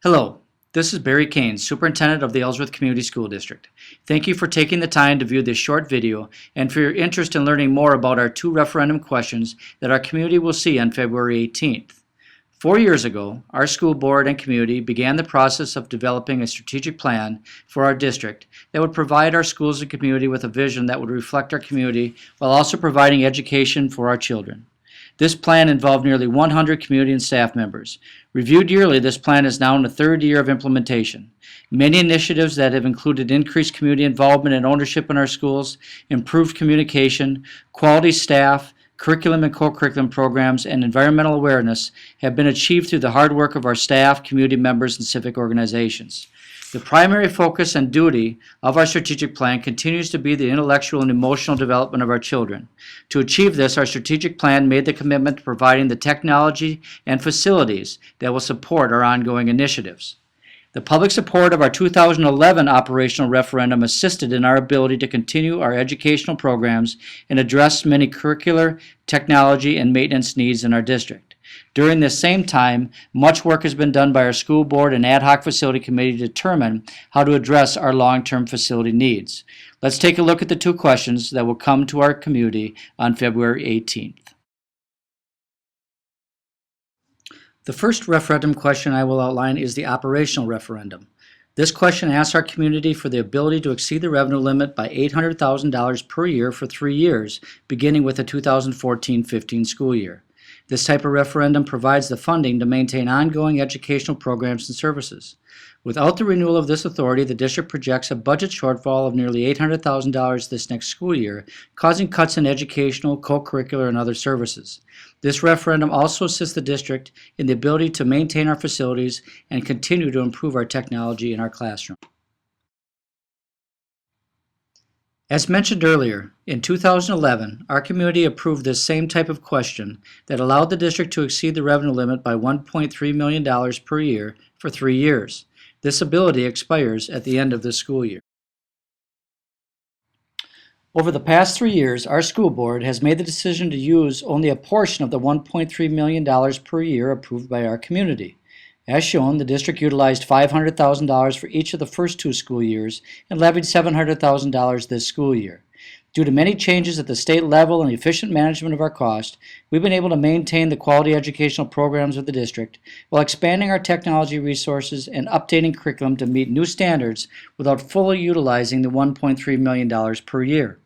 Hello, this is Barry Kane, Superintendent of the Ellsworth Community School District. Thank you for taking the time to view this short video and for your interest in learning more about our two referendum questions that our community will see on February 18th. 4 years ago, our school board and community began the process of developing a strategic plan for our district that would provide our schools and community with a vision that would reflect our community while also providing education for our children. This plan involved nearly 100 community and staff members. Reviewed yearly, this plan is now in the third year of implementation. Many initiatives that have included increased community involvement and ownership in our schools, improved communication, quality staff, curriculum and co-curriculum programs, and environmental awareness have been achieved through the hard work of our staff, community members, and civic organizations. The primary focus and duty of our strategic plan continues to be the intellectual and emotional development of our children. To achieve this, our strategic plan made the commitment to providing the technology and facilities that will support our ongoing initiatives. The public support of our 2011 operational referendum assisted in our ability to continue our educational programs and address many curricular, technology, and maintenance needs in our district. During this same time, much work has been done by our school board and ad hoc facility committee to determine how to address our long-term facility needs. Let's take a look at the two questions that will come to our community on February 18th. The first referendum question I will outline is the operational referendum. This question asks our community for the ability to exceed the revenue limit by $800,000 per year for 3 years, beginning with the 2014-15 school year. This type of referendum provides the funding to maintain ongoing educational programs and services. Without the renewal of this authority, the district projects a budget shortfall of nearly $800,000 this next school year, causing cuts in educational, co-curricular, and other services. This referendum also assists the district in the ability to maintain our facilities and continue to improve our technology in our classroom. As mentioned earlier, in 2011, our community approved this same type of question that allowed the district to exceed the revenue limit by $1.3 million per year for 3 years. This ability expires at the end of this school year. Over the past 3 years, our school board has made the decision to use only a portion of the $1.3 million per year approved by our community. As shown, the district utilized $500,000 for each of the first 2 school years and levied $700,000 this school year. Due to many changes at the state level and the efficient management of our cost, we've been able to maintain the quality educational programs of the district while expanding our technology resources and updating curriculum to meet new standards without fully utilizing the $1.3 million per year.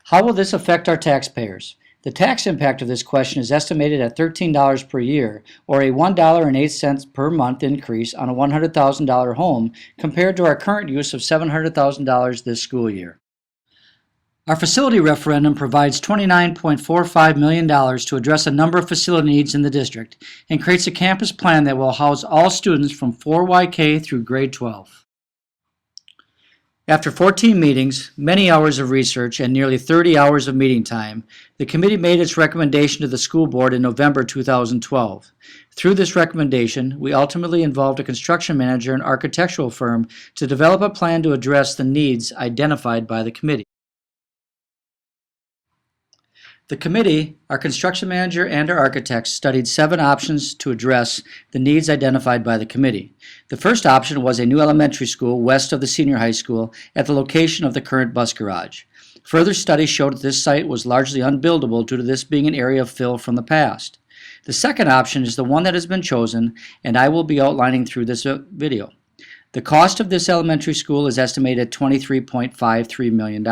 How will this affect our taxpayers? The tax impact of this question is estimated at $13 per year, or a $1.08 per month increase on a $100,000 home compared to our current use of $700,000 this school year. Our facility referendum provides $29.45 million to address a number of facility needs in the district and creates a campus plan that will house all students from 4YK through grade 12. After 14 meetings, many hours of research, and nearly 30 hours of meeting time, the committee made its recommendation to the school board in November 2012. Through this recommendation, we ultimately involved a construction manager and architectural firm to develop a plan to address the needs identified by the committee. The committee, our construction manager, and our architects studied 7 options to address the needs identified by the committee. The first option was a new elementary school west of the senior high school at the location of the current bus garage. Further study showed that this site was largely unbuildable due to this being an area of fill from the past. The second option is the one that has been chosen, and I will be outlining through this video. The cost of this elementary school is estimated at $23.53 million.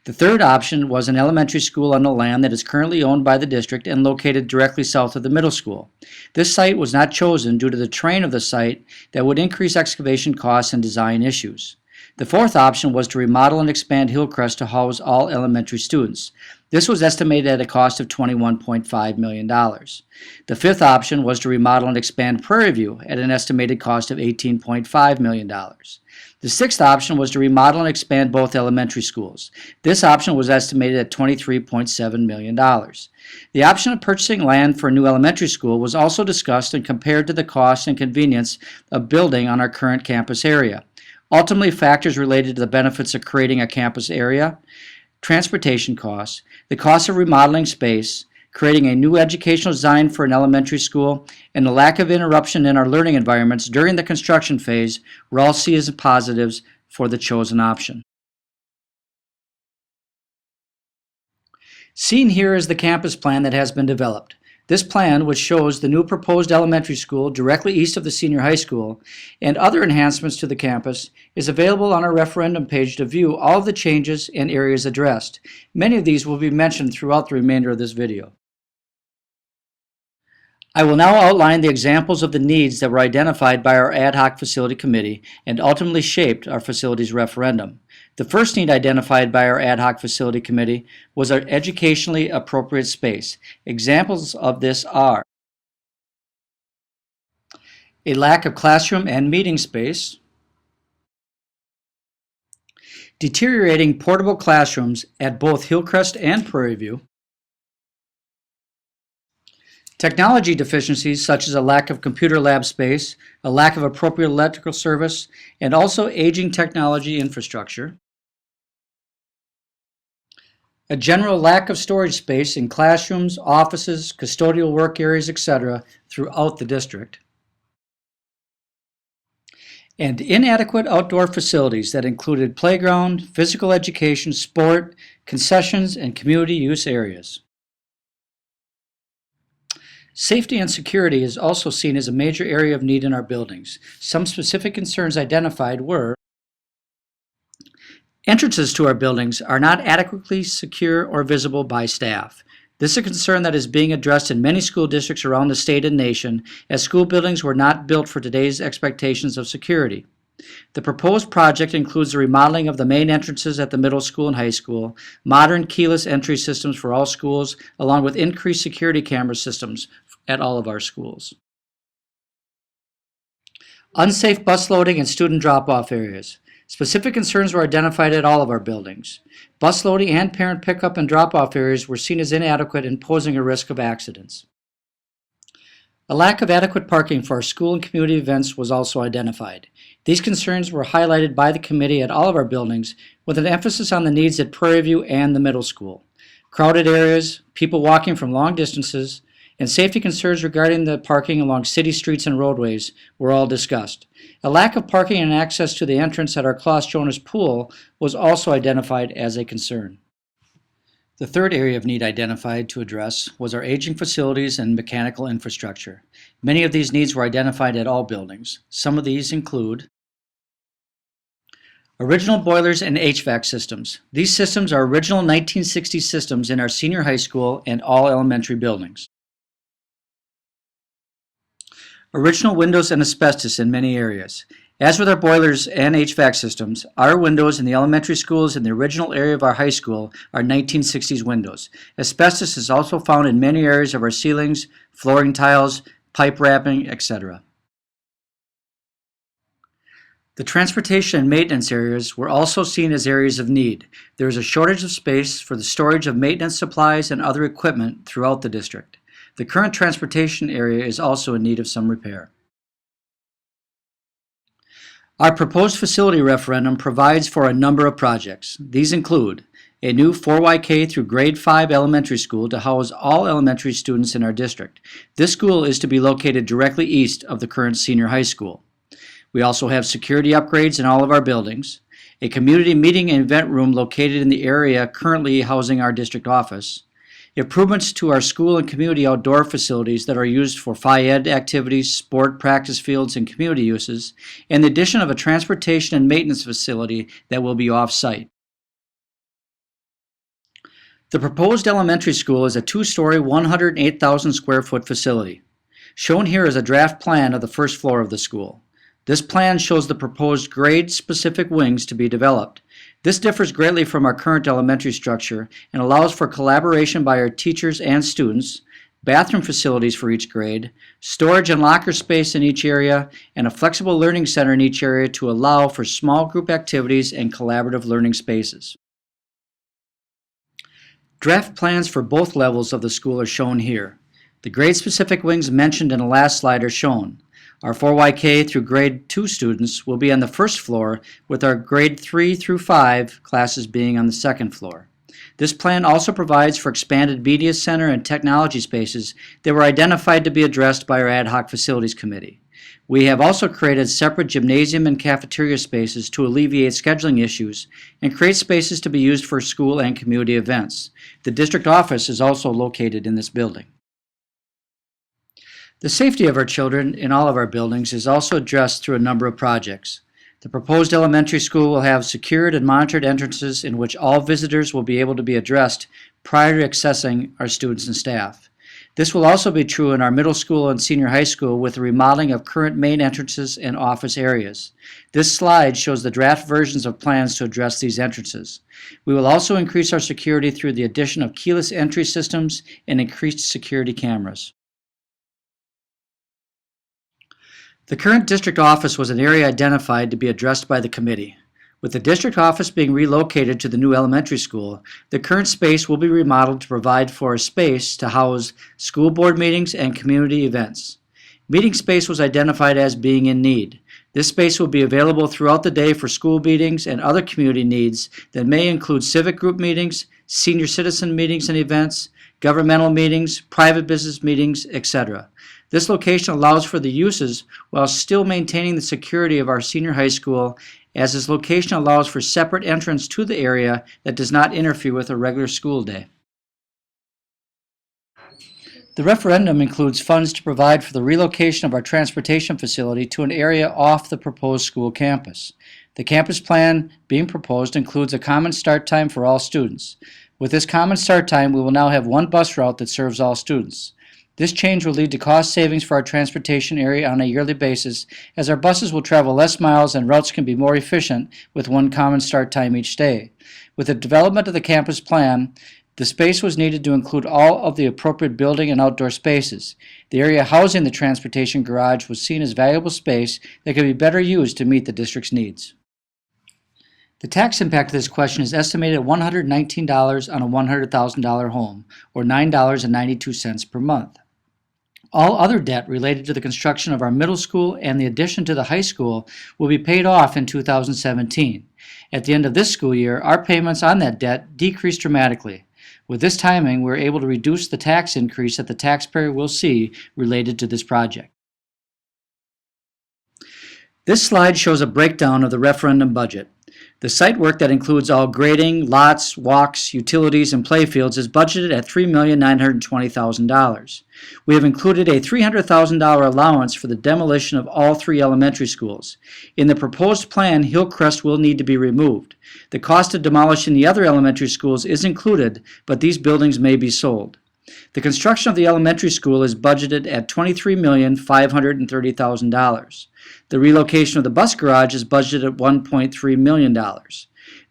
The third option was an elementary school on the land that is currently owned by the district and located directly south of the middle school. This site was not chosen due to the terrain of the site that would increase excavation costs and design issues. The fourth option was to remodel and expand Hillcrest to house all elementary students. This was estimated at a cost of $21.5 million. The fifth option was to remodel and expand Prairie View at an estimated cost of $18.5 million. The sixth option was to remodel and expand both elementary schools. This option was estimated at $23.7 million. The option of purchasing land for a new elementary school was also discussed and compared to the cost and convenience of building on our current campus area. Ultimately, factors related to the benefits of creating a campus area, transportation costs, the cost of remodeling space, creating a new educational design for an elementary school, and the lack of interruption in our learning environments during the construction phase were all seen as positives for the chosen option. Seen here is the campus plan that has been developed. This plan, which shows the new proposed elementary school directly east of the senior high school and other enhancements to the campus, is available on our referendum page to view all of the changes and areas addressed. Many of these will be mentioned throughout the remainder of this video. I will now outline the examples of the needs that were identified by our ad hoc facility committee and ultimately shaped our facilities referendum. The first need identified by our ad hoc facility committee was our educationally appropriate space. Examples of this are a lack of classroom and meeting space, deteriorating portable classrooms at both Hillcrest and Prairie View, technology deficiencies such as a lack of computer lab space, a lack of appropriate electrical service, and also aging technology infrastructure, a general lack of storage space in classrooms, offices, custodial work areas, etc. throughout the district, and inadequate outdoor facilities that included playground, physical education, sport, concessions, and community use areas. Safety and security is also seen as a major area of need in our buildings. Some specific concerns identified were entrances to our buildings are not adequately secure or visible by staff. This is a concern that is being addressed in many school districts around the state and nation, as school buildings were not built for today's expectations of security. The proposed project includes the remodeling of the main entrances at the middle school and high school, modern keyless entry systems for all schools, along with increased security camera systems at all of our schools. Unsafe bus loading and student drop-off areas. Specific concerns were identified at all of our buildings. Bus loading and parent pickup and drop-off areas were seen as inadequate and posing a risk of accidents. A lack of adequate parking for our school and community events was also identified. These concerns were highlighted by the committee at all of our buildings, with an emphasis on the needs at Prairie View and the middle school. Crowded areas, people walking from long distances, and safety concerns regarding the parking along city streets and roadways were all discussed. A lack of parking and access to the entrance at our Klaus Jonas pool was also identified as a concern. The third area of need identified to address was our aging facilities and mechanical infrastructure. Many of these needs were identified at all buildings. Some of these include original boilers and HVAC systems. These systems are original 1960s systems in our senior high school and all elementary buildings. Original windows and asbestos in many areas. As with our boilers and HVAC systems, our windows in the elementary schools in the original area of our high school are 1960s windows. Asbestos is also found in many areas of our ceilings, flooring tiles, pipe wrapping, etc. The transportation and maintenance areas were also seen as areas of need. There is a shortage of space for the storage of maintenance supplies and other equipment throughout the district. The current transportation area is also in need of some repair. Our proposed facility referendum provides for a number of projects. These include a new 4YK through grade 5 elementary school to house all elementary students in our district. This school is to be located directly east of the current senior high school. We also have security upgrades in all of our buildings, a community meeting and event room located in the area currently housing our district office, improvements to our school and community outdoor facilities that are used for Phi Ed activities, sport practice fields, and community uses, and the addition of a transportation and maintenance facility that will be off-site. The proposed elementary school is a 2-story, 108,000 square foot facility. Shown here is a draft plan of the first floor of the school. This plan shows the proposed grade-specific wings to be developed. This differs greatly from our current elementary structure and allows for collaboration by our teachers and students, bathroom facilities for each grade, storage and locker space in each area, and a flexible learning center in each area to allow for small group activities and collaborative learning spaces. Draft plans for both levels of the school are shown here. The grade-specific wings mentioned in the last slide are shown. Our 4YK through grade 2 students will be on the first floor, with our grade 3 through 5 classes being on the second floor. This plan also provides for expanded media center and technology spaces that were identified to be addressed by our ad hoc facilities committee. We have also created separate gymnasium and cafeteria spaces to alleviate scheduling issues and create spaces to be used for school and community events. The district office is also located in this building. The safety of our children in all of our buildings is also addressed through a number of projects. The proposed elementary school will have secured and monitored entrances in which all visitors will be able to be addressed prior to accessing our students and staff. This will also be true in our middle school and senior high school with the remodeling of current main entrances and office areas. This slide shows the draft versions of plans to address these entrances. We will also increase our security through the addition of keyless entry systems and increased security cameras. The current district office was an area identified to be addressed by the committee. With the district office being relocated to the new elementary school, the current space will be remodeled to provide for a space to house school board meetings and community events. Meeting space was identified as being in need. This space will be available throughout the day for school meetings and other community needs that may include civic group meetings, senior citizen meetings and events, governmental meetings, private business meetings, etc. This location allows for the uses while still maintaining the security of our senior high school, as this location allows for separate entrance to the area that does not interfere with a regular school day. The referendum includes funds to provide for the relocation of our transportation facility to an area off the proposed school campus. The campus plan being proposed includes a common start time for all students. With this common start time, we will now have one bus route that serves all students. This change will lead to cost savings for our transportation area on a yearly basis, as our buses will travel less miles and routes can be more efficient with one common start time each day. With the development of the campus plan, the space was needed to include all of the appropriate building and outdoor spaces. The area housing the transportation garage was seen as valuable space that could be better used to meet the district's needs. The tax impact of this question is estimated at $119 on a $100,000 home, or $9.92 per month. All other debt related to the construction of our middle school and the addition to the high school will be paid off in 2017. At the end of this school year, our payments on that debt decrease dramatically. With this timing, we're able to reduce the tax increase that the taxpayer will see related to this project. This slide shows a breakdown of the referendum budget. The site work that includes all grading, lots, walks, utilities, and playfields is budgeted at $3,920,000. We have included a $300,000 allowance for the demolition of all three elementary schools. In the proposed plan, Hillcrest will need to be removed. The cost of demolishing the other elementary schools is included, but these buildings may be sold. The construction of the elementary school is budgeted at $23,530,000. The relocation of the bus garage is budgeted at $1.3 million.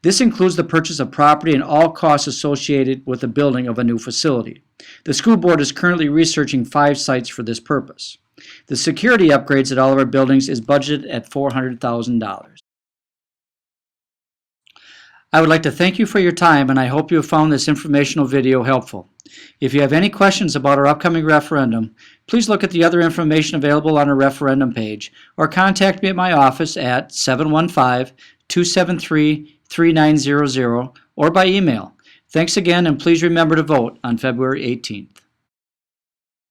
This includes the purchase of property and all costs associated with the building of a new facility. The school board is currently researching 5 sites for this purpose. The security upgrades at all of our buildings is budgeted at $400,000. I would like to thank you for your time, and I hope you have found this informational video helpful. If you have any questions about our upcoming referendum, please look at the other information available on our referendum page or contact me at my office at 715-273-3900 or by email. Thanks again, and please remember to vote on February 18th.